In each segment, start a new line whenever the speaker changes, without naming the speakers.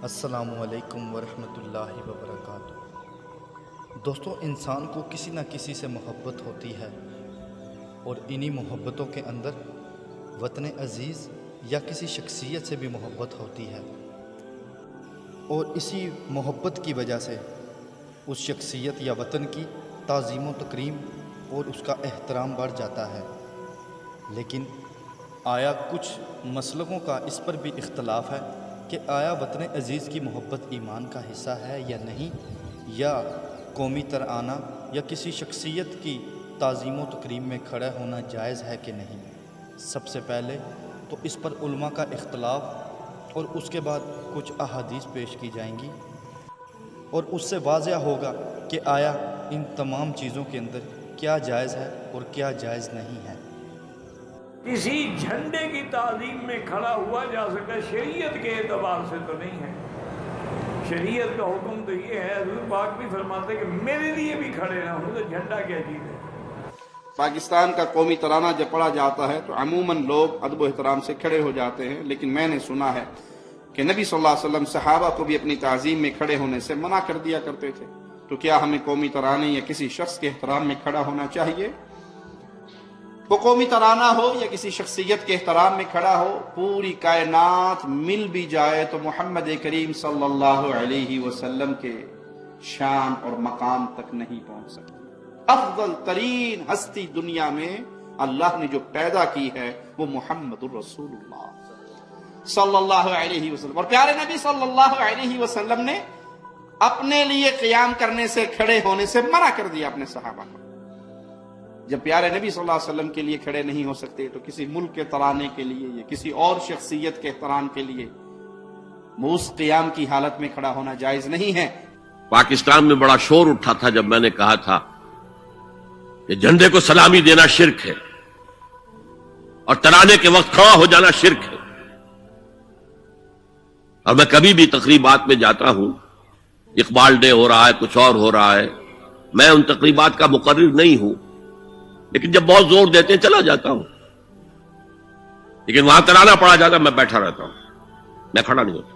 السلام علیکم ورحمۃ اللہ وبرکاتہ۔ دوستو، انسان کو کسی نہ کسی سے محبت ہوتی ہے، اور انہی محبتوں کے اندر وطن عزیز یا کسی شخصیت سے بھی محبت ہوتی ہے، اور اسی محبت کی وجہ سے اس شخصیت یا وطن کی تعظیم و تکریم اور اس کا احترام بڑھ جاتا ہے۔ لیکن آیا کچھ مسلکوں کا اس پر بھی اختلاف ہے کہ آیا وطن عزیز کی محبت ایمان کا حصہ ہے یا نہیں، یا قومی ترانہ یا کسی شخصیت کی تعظیم و تکریم میں کھڑا ہونا جائز ہے کہ نہیں۔ سب سے پہلے تو اس پر علماء کا اختلاف، اور اس کے بعد کچھ احادیث پیش کی جائیں گی، اور اس سے واضح ہوگا کہ آیا ان تمام چیزوں کے اندر کیا جائز ہے اور کیا جائز نہیں ہے۔
کسی جھنڈے کی تعظیم میں کھڑا ہوا جا سکتا ہے، شریعت کے اعتبار سے تو نہیں ہے۔ شریعت کا حکم تو یہ ہے، حضور پاک بھی فرماتے کہ میرے لیے بھی کھڑے نہ ہوں، تو جھنڈا کیا چیز ہے۔
پاکستان کا قومی ترانہ جب پڑھا جاتا ہے تو عموماً لوگ ادب و احترام سے کھڑے ہو جاتے ہیں، لیکن میں نے سنا ہے کہ نبی صلی اللہ علیہ وسلم صحابہ کو بھی اپنی تعظیم میں کھڑے ہونے سے منع کر دیا کرتے تھے۔ تو کیا ہمیں قومی ترانے یا کسی شخص کے احترام میں کھڑا ہونا چاہیے؟ وہ قومی ترانہ ہو یا کسی شخصیت کے احترام میں کھڑا ہو، پوری کائنات مل بھی جائے تو محمد کریم صلی اللہ علیہ وسلم کے شان اور مقام تک نہیں پہنچ سکتی۔ افضل ترین ہستی دنیا میں اللہ نے جو پیدا کی ہے وہ محمد الرسول اللہ صلی اللہ علیہ وسلم، اور پیارے نبی صلی اللہ علیہ وسلم نے اپنے لیے قیام کرنے سے، کھڑے ہونے سے منع کر دیا اپنے صحابہ کو۔ جب پیارے نبی صلی اللہ علیہ وسلم کے لیے کھڑے نہیں ہو سکتے تو کسی ملک کے ترانے کے لیے یا کسی اور شخصیت کے احترام کے لیے موس قیام کی حالت میں کھڑا ہونا جائز نہیں ہے۔
پاکستان میں بڑا شور اٹھا تھا جب میں نے کہا تھا کہ جھنڈے کو سلامی دینا شرک ہے اور ترانے کے وقت کھڑا ہو جانا شرک ہے۔ اور میں کبھی بھی تقریبات میں جاتا ہوں، اقبال ڈے ہو رہا ہے، کچھ اور ہو رہا ہے، میں ان تقریبات کا مقرر نہیں ہوں، لیکن جب بہت زور دیتے ہیں چلا جاتا ہوں، لیکن وہاں ترانہ پڑھا جاتا ہے میں بیٹھا رہتا ہوں، میں کھڑا نہیں ہوتا۔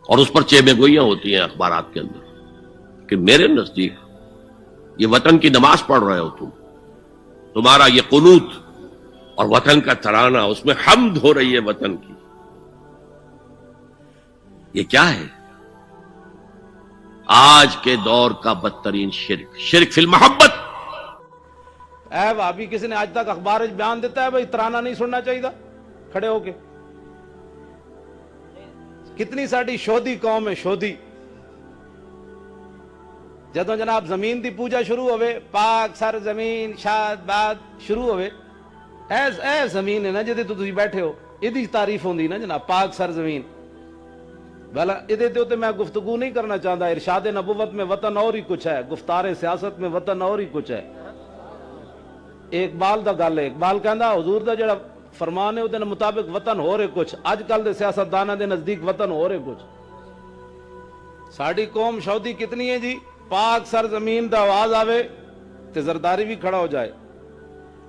اور اس پر چیبے گوئیاں ہوتی ہیں اخبارات کے اندر کہ میرے نزدیک یہ وطن کی نماز پڑھ رہے ہو، تمہارا یہ قنوت اور وطن کا ترانہ، اس میں حمد ہو رہی ہے وطن کی، یہ کیا ہے؟ آج کے دور کا بدترین شرک، شرک فی المحبت۔
اے بھابی، کسی نے آج تک اخبار بیان دیتا ہے بھائی ترانہ نہیں سننا چاہیے تھا کھڑے ہو کے؟ کتنی ساری شودھی قوم ہے، شودھی۔ جدوں جناب زمین دی پوجا شروع ہوئے، پاک سر زمین شاد باد شروع ہوئے، اے زمین ہے نا جدے تو تسی بیٹھے ہو، یہ تعریف ہوندی نا جناب، پاک سر زمین۔ بھلا ادھے تے میں گفتگو نہیں کرنا چاہتا۔ ارشاد نبوت میں وطن اور ہی کچھ ہے، گفتار سیاست میں وطن اور ہی کچھ ہے۔ اقبال دا گل ہے، اقبال کہندا حضور دا جڑا فرمان ہے وہ مطابق وطن ہو رہے کچھ، اج کل دے سیاستداناں دے نزدیک وطن ہو رہے کچھ۔ ساڈی قوم شودھی کتنی ہے جی، پاک سر زمین دا آواز آوے تے زرداری بھی کھڑا ہو جائے،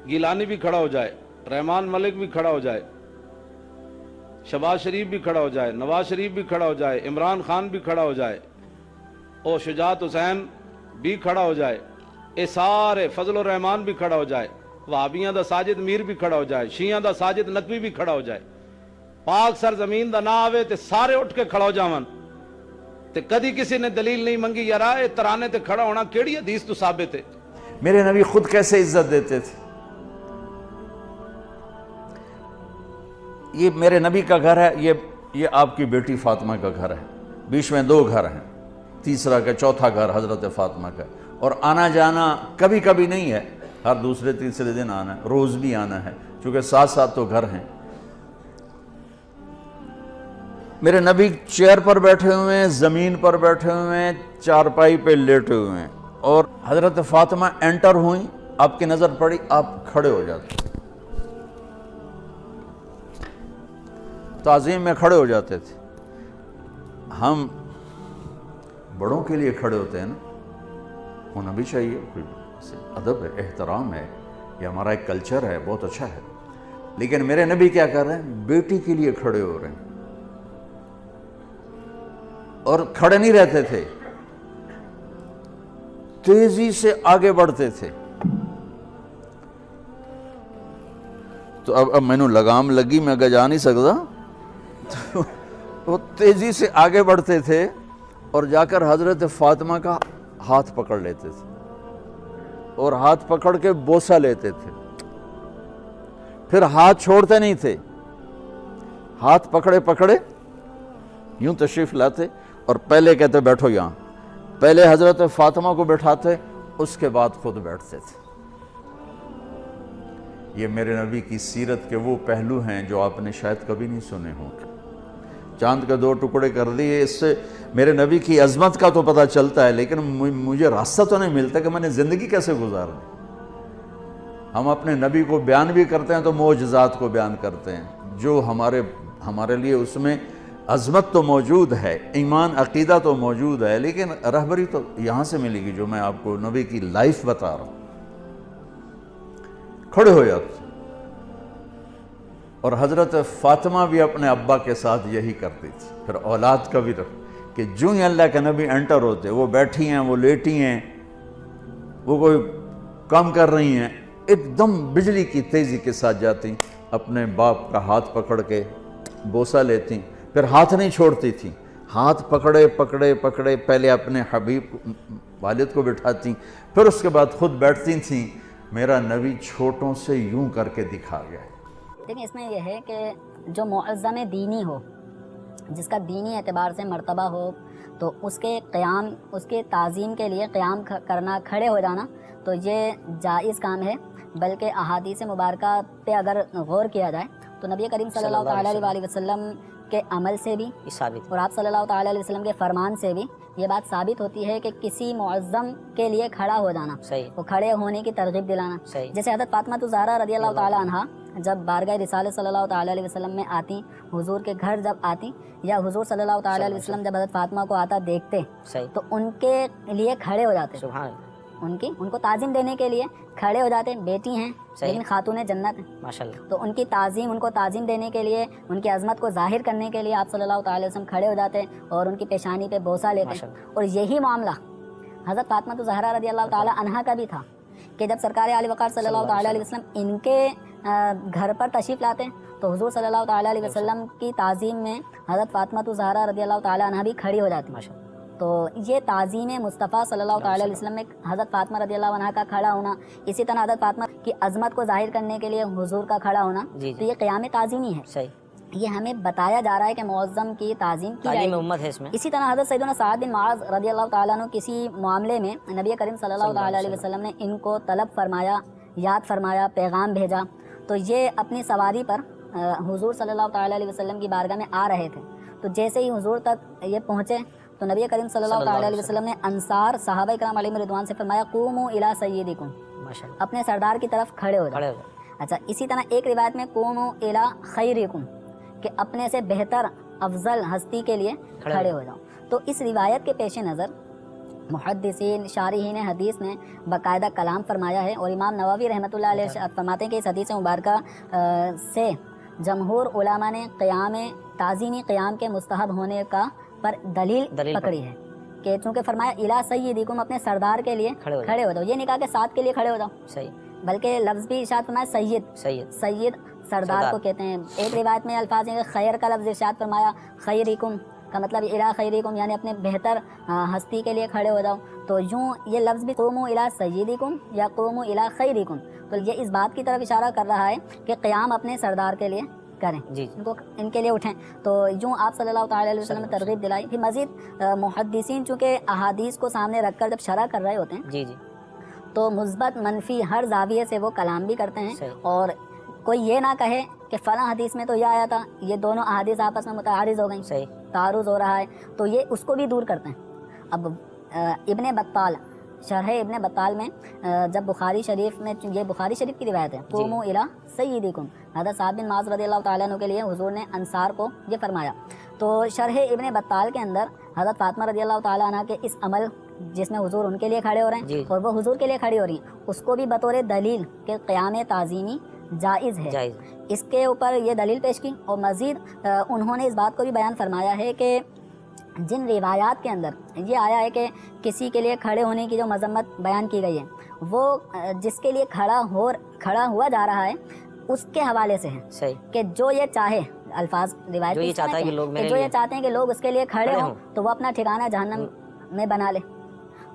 گیلانی بھی کھڑا ہو جائے، رحمان ملک بھی کھڑا ہو جائے، شہباز شریف بھی کھڑا ہو جائے، نواز شریف بھی کھڑا ہو جائے، عمران خان بھی کھڑا ہو جائے، اور شجاعت حسین بھی کھڑا ہو جائے، اے سارے، فضل الرحمان بھی کھڑا ہو جائے، وہابیاں دا ساجد میر بھی کھڑا ہو جائے، شیعہ دا ساجد نقوی بھی کھڑا ہو جائے، پاک سر زمین دا نہ آوے تے سارے اٹھ کے کھڑا ہو جاون، تے کدی کسی نے دلیل نہیں منگی یار اے ترانے تے کھڑا ہونا کیڑی حدیث تو ثابت ہے؟
میرے نبی خود کیسے عزت دیتے تھے؟ یہ میرے نبی کا گھر ہے، یہ آپ کی بیٹی فاطمہ کا گھر ہے، بیچ میں 2 گھر ہیں، تیسرا کا چوتھا گھر حضرت فاطمہ کا، اور آنا جانا کبھی کبھی نہیں ہے، ہر دوسرے تیسرے دن آنا ہے، روز بھی آنا ہے، چونکہ ساتھ ساتھ تو گھر ہیں۔ میرے نبی چیئر پر بیٹھے ہوئے ہیں، زمین پر بیٹھے ہوئے ہیں، چارپائی پہ لیٹے ہوئے ہیں، اور حضرت فاطمہ انٹر ہوئیں، آپ کی نظر پڑی، آپ کھڑے ہو جاتے، تعظیم میں کھڑے ہو جاتے تھے۔ ہم بڑوں کے لیے کھڑے ہوتے ہیں نا، ہونا بھی چاہیے، کوئی ادب ہے، احترام ہے، یہ ہمارا ایک کلچر ہے، بہت اچھا ہے، لیکن میرے نبی کیا کر رہے ہیں؟ بیٹی کے لیے کھڑے ہو رہے ہیں، اور کھڑے نہیں رہتے تھے, تیزی سے آگے بڑھتے تھے. تو اب میں نے لگام لگی, میں اگر جا نہیں سکتا. تو وہ تیزی سے آگے بڑھتے تھے اور جا کر حضرت فاطمہ کا ہاتھ پکڑ لیتے تھے اور ہاتھ پکڑ کے بوسہ لیتے تھے. پھر ہاتھ چھوڑتے نہیں تھے, ہاتھ پکڑے پکڑے یوں تشریف لاتے اور پہلے کہتے بیٹھو یہاں, پہلے حضرت فاطمہ کو بٹھاتے, اس کے بعد خود بیٹھتے تھے. یہ میرے نبی کی سیرت کے وہ پہلو ہیں جو آپ نے شاید کبھی نہیں سنے ہوں. چاند کے 2 ٹکڑے کر دیے, اس سے میرے نبی کی عظمت کا تو پتہ چلتا ہے, لیکن مجھے راستہ تو نہیں ملتا کہ میں نے زندگی کیسے گزارنی. ہم اپنے نبی کو بیان بھی کرتے ہیں تو معجزات کو بیان کرتے ہیں, جو ہمارے لیے اس میں عظمت تو موجود ہے, ایمان عقیدہ تو موجود ہے, لیکن رہبری تو یہاں سے ملے گی جو میں آپ کو نبی کی لائف بتا رہا ہوں. کھڑے ہو جاتے, اور حضرت فاطمہ بھی اپنے ابا کے ساتھ یہی کرتی تھی. پھر اولاد کا بھی رکھ کہ جو ہی اللہ کے نبی انٹر ہوتے, وہ بیٹھی ہیں, وہ لیٹی ہیں, وہ کوئی کام کر رہی ہیں, ایک دم بجلی کی تیزی کے ساتھ جاتی, اپنے باپ کا ہاتھ پکڑ کے بوسہ لیتی, پھر ہاتھ نہیں چھوڑتی تھی, ہاتھ پکڑے پکڑے پکڑے پہلے اپنے حبیب والد کو بٹھاتی, پھر اس کے بعد خود بیٹھتی تھیں. میرا نبی چھوٹوں سے یوں کر کے دکھا گیا.
لیکن اس میں یہ ہے کہ جو معظم دینی ہو, جس کا دینی اعتبار سے مرتبہ ہو, تو اس کے قیام, اس کے تعظیم کے لیے قیام کرنا, کھڑے ہو جانا, تو یہ جائز کام ہے. بلکہ احادیث مبارکہ پہ اگر غور کیا جائے تو نبی کریم صلی اللہ تعالیٰ علیہ وسلم کے عمل سے بھی اور آپ صلی اللہ تعالیٰ علیہ وسلم کے فرمان سے بھی یہ بات ثابت ہوتی ہے کہ کسی معظم کے لیے کھڑا ہو جانا, وہ کھڑے ہونے کی ترغیب دلانا. جیسے حضرت فاطمہ الزہرا رضی اللہ تعالیٰ عنہا جب بارگاہ رسالت صلی اللہ تعالیٰ علیہ وسلم میں آتی, حضور کے گھر جب آتی, یا حضور صلی اللہ تعالیٰ علیہ وسلم جب حضرت فاطمہ کو آتا دیکھتے تو ان کے لیے کھڑے ہو جاتے, ان کو تعظیم دینے کے لیے کھڑے ہو جاتے. بیٹی ہیں لیکن خاتون جنت ہیں ماشاءاللہ, تو ان کی تعظیم, ان کو تعظیم دینے کے لیے, ان کی عظمت کو ظاہر کرنے کے لیے آپ صلی اللہ تعالیٰ علیہ وسلم کھڑے ہو جاتے اور ان کی پیشانی پہ بوسہ لیتے. اور یہی معاملہ حضرت فاطمہ الزہرا رضی اللہ تعالیٰ عنہا کا بھی تھا کہ جب سرکار عالی وقار صلی اللہ تعالیٰ علیہ وسلم ان کے گھر پر تشریف لاتے تو حضور صلی اللہ تعالیٰ علیہ وسلم کی تعظیم میں حضرت فاطمہ الزہرا رضی اللہ تعالیٰ عنہا بھی کھڑی ہو جاتی. تو یہ تعظیم مصطفیٰ صلی اللہ تعالیٰ علیہ وسلم میں حضرت فاطمہ رضی اللہ عنہا کا کھڑا ہونا, اسی طرح حضرت فاطمہ کی عظمت کو ظاہر کرنے کے لیے حضور کا کھڑا ہونا, تو یہ قیام تعظیمی ہے. یہ ہمیں بتایا جا رہا ہے کہ معظم کی تعظیم کی جائے, امت ہے اس میں. اسی طرح حضرت سیدنا سعد بن معاذ رضی اللہ تعالیٰ عنہ کسی معاملے میں نبی کریم صلی اللہ تعالیٰ علیہ وسلم نے ان کو طلب فرمایا, یاد فرمایا, پیغام بھیجا. تو یہ اپنی سواری پر حضور صلی اللہ تعالیٰ علیہ وسلم کی بارگاہ میں آ رہے تھے. تو جیسے ہی حضور تک یہ پہنچے تو نبی کریم صلی اللہ تعالیٰ علیہ وسلم نے انصار صحابہ کرام علیہم رضوان سے فرمایا قوموا الی سیدکم, اپنے سردار کی طرف کھڑے ہو جاؤ. اچھا, اسی طرح ایک روایت میں قوموا الی خیرکم, کہ اپنے سے بہتر افضل ہستی کے لیے کھڑے ہو جاؤ. تو اس روایت کے پیش نظر محدثین, شارحین حدیث نے باقاعدہ کلام فرمایا ہے, اور امام نووی رحمۃ اللہ علیہ فرماتے ہیں کہ اس حدیث مبارکہ سے جمہور علماء نے قیام تعظیمی قیام کے مستحب ہونے کا پر دلیل پکڑی ہے کہ چونکہ فرمایا الی سیدکم, اپنے سردار کے لیے کھڑے ہو جاؤ. یہ نہیں کہا کہ ساتھ کے لیے کھڑے ہو جاؤ, بلکہ لفظ بھی ارشاد فرمایا سید سردار کو کہتے ہیں. ایک روایت میں الفاظ ہیں کہ خیر کا لفظ ارشاد فرمایا خیرکم, کا مطلب الی خیرکم یعنی اپنے بہتر ہستی کے لیے کھڑے ہو جاؤ. تو یوں یہ لفظ بھی قوموا الی سیدکم یا قوموا الی خیرکم, تو یہ اس بات کی طرف اشارہ کر رہا ہے کہ قیام اپنے سردار کے لیے کریں, ان کے لیے اٹھیں. تو یوں آپ صلی اللہ تعالیٰ علیہ وسلم نے ترغیب دلائی. پھر مزید محدثین چونکہ احادیث کو سامنے رکھ کر جب شرح کر رہے ہوتے ہیں تو مثبت منفی ہر زاویے سے وہ کلام بھی کرتے ہیں, اور کوئی یہ نہ کہے کہ فلاں حدیث میں تو یہ آیا تھا, یہ دونوں احادیث آپس میں متعارض ہو گئیں, تعارض ہو رہا ہے, تو یہ اس کو بھی دور کرتے ہیں. اب ابن بطال, شرح ابن بطال میں جب بخاری شریف میں, یہ بخاری شریف کی روایت ہے, قوموا الی سیدکم, حضرت سعد بن معاذ رضی اللہ تعالیٰ عنہ کے لیے حضور نے انصار کو یہ فرمایا. تو شرح ابن بطال کے اندر حضرت فاطمہ رضی اللہ تعالیٰ عنہ کے اس عمل جس میں حضور ان کے لیے کھڑے ہو رہے ہیں اور وہ حضور کے لیے کھڑی ہو رہی ہیں, اس کو بھی بطور دلیل کہ قیام تعظیمی جائز ہے, اس کے اوپر یہ دلیل پیش کی. اور مزید انہوں نے اس بات کو بھی بیان فرمایا ہے کہ جن روایات کے اندر یہ آیا ہے کہ کسی کے لیے کھڑے ہونے کی جو مذمت بیان کی گئی ہے وہ جس کے لیے کھڑا ہوا جا رہا ہے اس کے حوالے سے ہے
صحیح
کہ جو یہ چاہے الفاظ روایت
جو یہ
اس طرح
چاہتا ہے
کے
کہ لوگ
ہیں
میرے
جو یہ
لیے
چاہتے ہیں کہ لوگ اس کے لیے کھڑے
کھڑے
ہوں
ہوں۔
تو وہ اپنا ٹھکانہ جہنم میں بنا لے،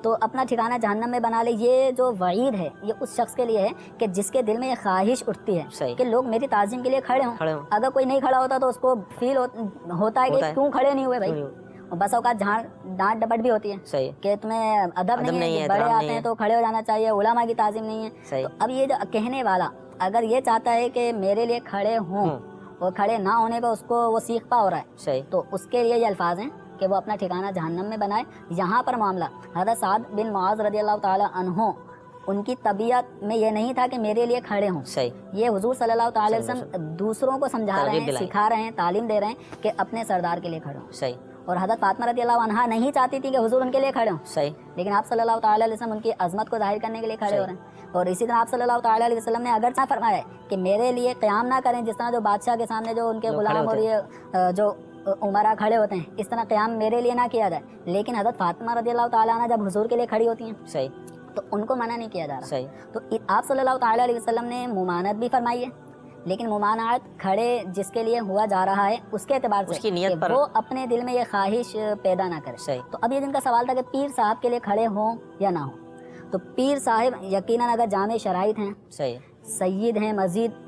تو اپنا ٹھکانہ جہنم میں بنا لے۔ یہ جو وعید ہے یہ اس شخص کے لیے ہے کہ جس کے دل میں یہ خواہش اٹھتی ہے
صحیح
کہ لوگ میری تعظیم کے لیے کھڑے ہوں۔
کھڑے ہوں۔
اگر کوئی نہیں کھڑا ہوتا تو اس کو فیل ہوتا ہے کہ کیوں کھڑے نہیں ہوئے بھائی، اور بس اوقات ڈانٹ ڈپٹ بھی ہوتی ہے
صحیح
کہ تمہیں ادب نہیں ہے، بڑے آتے ہیں تو کھڑے ہو جانا چاہیے، علماء کی تعظیم نہیں ہے۔
صحیح
تو اب یہ جو کہنے والا اگر یہ چاہتا ہے کہ میرے لیے کھڑے ہوں اور کھڑے نہ ہونے پہ اس کو وہ سیکھ پا ہو رہا ہے،
صحیح
تو اس کے لیے یہ الفاظ ہیں کہ وہ اپنا ٹھکانہ جہنم میں بنائے۔ یہاں پر معاملہ حضرت سعد بن معاذ رضی اللہ تعالی عنہ ان کی طبیعت میں یہ نہیں تھا کہ میرے لیے کھڑے ہوں،
صحیح
یہ حضور صلی اللہ تعالی علیہ وسلم دوسروں کو سمجھا رہے
ترغیب
ہیں،
دلائیں۔
سکھا رہے ہیں، تعلیم دے رہے ہیں کہ اپنے سردار کے لیے کھڑے ہوں۔
صحیح
اور حضرت فاطمہ رضی اللہ عنہا نہیں چاہتی تھی کہ حضور ان کے لیے کھڑے ہوں،
صحیح
لیکن آپ صلی اللہ تعالی علیہ وسلم ان کی عظمت کو ظاہر کرنے کے لیے کھڑے ہو رہے ہیں۔ اور اسی طرح آپ صلی اللہ تعالی علیہ وسلم نے اگرچہ فرمایا ہے کہ میرے لیے قیام نہ کریں، جس طرح جو بادشاہ کے سامنے جو ان کے
لوگ
غلام
کھڑے
اور یہ جو عمرہ کھڑے ہوتے ہیں اس طرح قیام میرے لیے نہ کیا جائے، لیکن حضرت فاطمہ رضی اللہ تعالیٰ عنہ جب حضور کے لیے کھڑی ہوتی ہیں
صحیح
تو ان کو منع نہیں کیا جا رہا۔
صحیح
تو آپ صلی اللہ تعالی علیہ وسلم نے ممانعت بھی فرمائی ہے، لیکن ممانعت کھڑے جس کے لیے ہوا جا رہا ہے اس کے اعتبار سے
اس کی نیت
کہ
پر
وہ اپنے دل میں یہ خواہش پیدا نہ کرے۔
صحیح
تو اب یہ جن کا سوال تھا کہ پیر صاحب کے لیے کھڑے ہوں یا نہ ہوں، تو پیر صاحب یقیناً اگر جامع شرائط ہیں،
صحیح
سید ہیں، مزید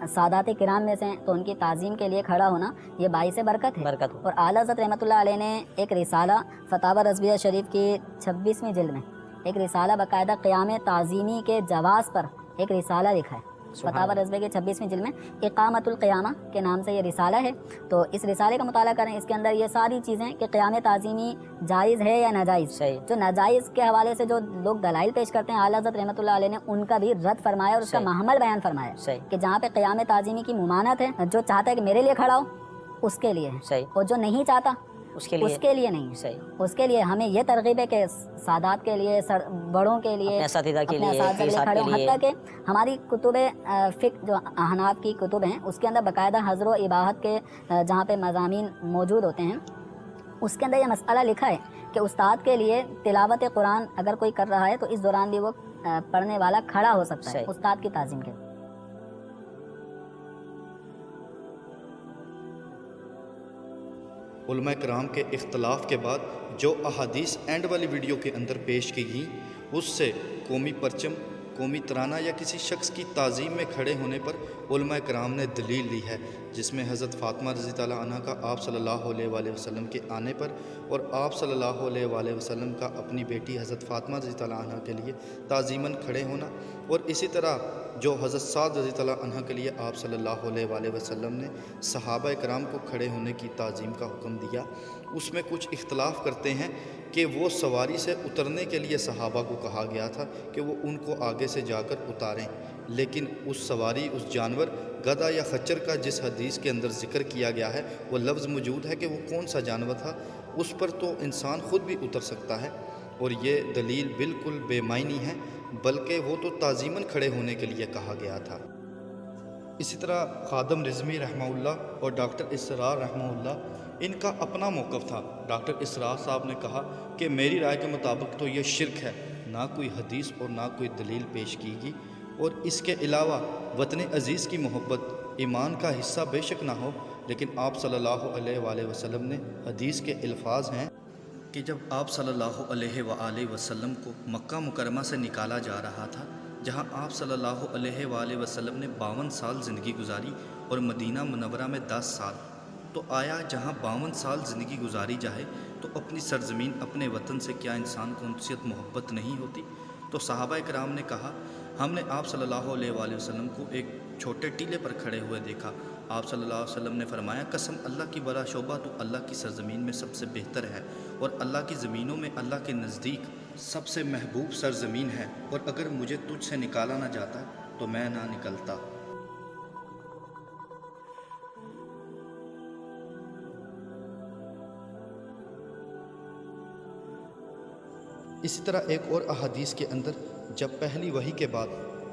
سادات کرام میں سے ہیں، تو ان کی تعظیم کے لیے کھڑا ہونا یہ باعث برکت ہے۔
برکت ہو۔
اور اعلیٰ حضرت رحمۃ اللہ علیہ نے ایک رسالہ فتاوی رضویہ شریف کی 26ویں جلد میں ایک رسالہ باقاعدہ قیام تعظیمی کے جواز پر ایک رسالہ لکھا ہے۔ فتاوی رضویہ کی 26ویں جلد میں اقامت القیامہ کے نام سے یہ رسالہ ہے، تو اس رسالے کا مطالعہ کریں، اس کے اندر یہ ساری چیزیں کہ قیام تعظیمی جائز ہے یا ناجائز،
صحیح
جو ناجائز کے حوالے سے جو لوگ دلائل پیش کرتے ہیں اعلیٰ حضرت رحمۃ اللہ علیہ نے ان کا بھی رد فرمایا اور اس کا
صحیح
محمل بیان فرمایا
صحیح
کہ جہاں پہ قیام تعظیمی کی ممانعت ہے، جو چاہتا ہے کہ میرے لیے کھڑا ہو اس کے لیے ہے،
صحیح
اور جو نہیں چاہتا
اس کے لیے
نہیں ہے۔
صحیح
اس کے لیے ہمیں یہ ترغیب ہے کہ سادات کے لیے، بڑوں کے لیے،
اپنے اساتذہ کے
اپنے
لیے،
اساتذہ کے لیے کھڑے ہوں۔
کے لیے
حتیٰ کہ ہماری کتب فقہ جو احناف کی کتب ہیں اس کے اندر باقاعدہ حضر و اباحت کے جہاں پہ مضامین موجود ہوتے ہیں اس کے اندر یہ مسئلہ لکھا ہے کہ استاد کے لیے تلاوت قرآن اگر کوئی کر رہا ہے تو اس دوران بھی وہ پڑھنے والا کھڑا ہو سکتا ہے
صحیح
استاد کی تعظیم کے۔
علماء کرام کے اختلاف کے بعد جو احادیث اینڈ والی ویڈیو کے اندر پیش کی گئیں اس سے قومی پرچم، قومی ترانہ یا کسی شخص کی تعظیم میں کھڑے ہونے پر علماء کرام نے دلیل لی ہے، جس میں حضرت فاطمہ رضی اللہ عنہ کا آپ صلی اللہ علیہ وآلہ وسلم کے آنے پر اور آپ صلی اللہ علیہ وآلہ وسلم کا اپنی بیٹی حضرت فاطمہ رضی اللہ عنہ کے لیے تعظیماً کھڑے ہونا، اور اسی طرح جو حضرت سعد رضی اللہ عنہ کے لیے آپ صلی اللہ علیہ وآلہ وسلم نے صحابہ کرام کو کھڑے ہونے کی تعظیم کا حکم دیا، اس میں کچھ اختلاف کرتے ہیں کہ وہ سواری سے اترنے کے لیے صحابہ کو کہا گیا تھا کہ وہ ان کو آگے سے جا کر اتاریں، لیکن اس سواری، اس جانور گدھا یا خچر کا جس حدیث کے اندر ذکر کیا گیا ہے وہ لفظ موجود ہے کہ وہ کون سا جانور تھا، اس پر تو انسان خود بھی اتر سکتا ہے، اور یہ دلیل بالکل بے معنی ہے، بلکہ وہ تو تعظیماً کھڑے ہونے کے لیے کہا گیا تھا۔ اسی طرح خادم رضوی رحمہ اللہ اور ڈاکٹر اسرار رحمہ اللہ ان کا اپنا موقف تھا۔ ڈاکٹر اسرار صاحب نے کہا کہ میری رائے کے مطابق تو یہ شرک ہے، نہ کوئی حدیث اور نہ کوئی دلیل پیش کی گئی، اور اس کے علاوہ وطن عزیز کی محبت ایمان کا حصہ بے شک نہ ہو، لیکن آپ صلی اللہ علیہ وآلہ وسلم نے حدیث کے الفاظ ہیں کہ جب آپ صلی اللہ علیہ وآلہ وسلم کو مکہ مکرمہ سے نکالا جا رہا تھا، جہاں آپ صلی اللہ علیہ وآلہ وسلم نے 52 سال زندگی گزاری اور مدینہ منورہ میں 10 سال، تو آیا جہاں 52 سال زندگی گزاری جائے تو اپنی سرزمین، اپنے وطن سے کیا انسان کو انسیت محبت نہیں ہوتی؟ تو صحابہ کرام نے کہا ہم نے آپ صلی اللہ علیہ وآلہ وسلم کو ایک چھوٹے ٹیلے پر کھڑے ہوئے دیکھا، آپ صلی اللہ علیہ وسلم نے فرمایا قسم اللہ کی بڑا شعبہ تو اللہ کی سرزمین میں سب سے بہتر ہے، اور اللہ کی زمینوں میں اللہ کے نزدیک سب سے محبوب سرزمین ہے، اور اگر مجھے تجھ سے نکالا نہ جاتا تو میں نہ نکلتا۔ اسی طرح ایک اور احادیث کے اندر جب پہلی وحی کے بعد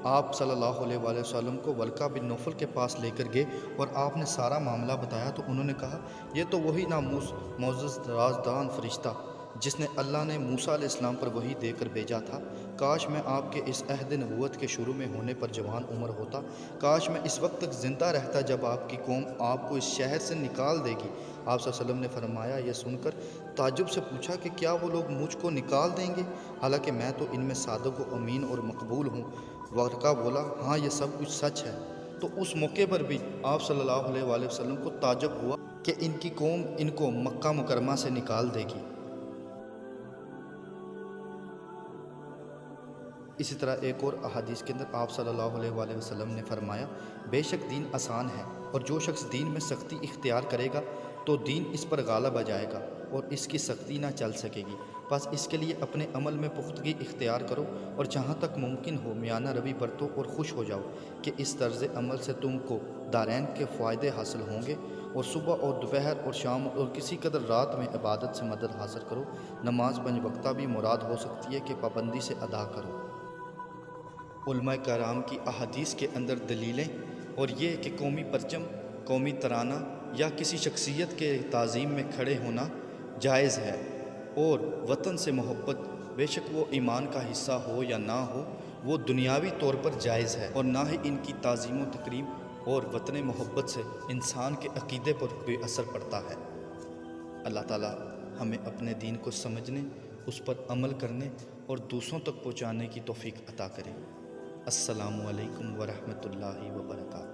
آپ صلی اللہ علیہ وآلہ وسلم کو ورقہ بن نوفل کے پاس لے کر گئے اور آپ نے سارا معاملہ بتایا تو انہوں نے کہا یہ تو وہی ناموس معزز رازدان فرشتہ جس نے اللہ نے موسیٰ علیہ السلام پر وحی دے کر بھیجا تھا، کاش میں آپ کے اس عہد نبوت کے شروع میں ہونے پر جوان عمر ہوتا، کاش میں اس وقت تک زندہ رہتا جب آپ کی قوم آپ کو اس شہر سے نکال دے گی۔ آپ صلی اللہ علیہ وسلم نے فرمایا، یہ سن کر تعجب سے پوچھا کہ کیا وہ لوگ مجھ کو نکال دیں گے حالانکہ میں تو ان میں صادق و امین اور مقبول ہوں؟ ورقہ بولا، ہاں یہ سب کچھ سچ ہے۔ تو اس موقع پر بھی آپ صلی اللہ علیہ وآلہ وسلم کو تعجب ہوا کہ ان کی قوم ان کو مکہ مکرمہ سے نکال دے گی۔ اسی طرح ایک اور احادیث کے اندر آپ صلی اللہ علیہ وآلہ وسلم نے فرمایا، بے شک دین آسان ہے اور جو شخص دین میں سختی اختیار کرے گا تو دین اس پر غالب آ جائے گا اور اس کی سختی نہ چل سکے گی، بس اس کے لیے اپنے عمل میں پختگی اختیار کرو اور جہاں تک ممکن ہو میانہ روی برتو اور خوش ہو جاؤ کہ اس طرز عمل سے تم کو دارین کے فائدے حاصل ہوں گے، اور صبح اور دوپہر اور شام اور کسی قدر رات میں عبادت سے مدد حاصل کرو۔ نماز پنج وقتہ بھی مراد ہو سکتی ہے کہ پابندی سے ادا کرو۔ علماء کرام کی احادیث کے اندر دلیلیں اور یہ کہ قومی پرچم، قومی ترانہ یا کسی شخصیت کے تعظیم میں کھڑے ہونا جائز ہے، اور وطن سے محبت بے شک وہ ایمان کا حصہ ہو یا نہ ہو وہ دنیاوی طور پر جائز ہے، اور نہ ہی ان کی تعظیم و تکریم اور وطن محبت سے انسان کے عقیدے پر کوئی اثر پڑتا ہے۔ اللہ تعالی ہمیں اپنے دین کو سمجھنے، اس پر عمل کرنے اور دوسروں تک پہنچانے کی توفیق عطا کرے۔ السلام علیکم ورحمۃ اللہ وبرکاتہ۔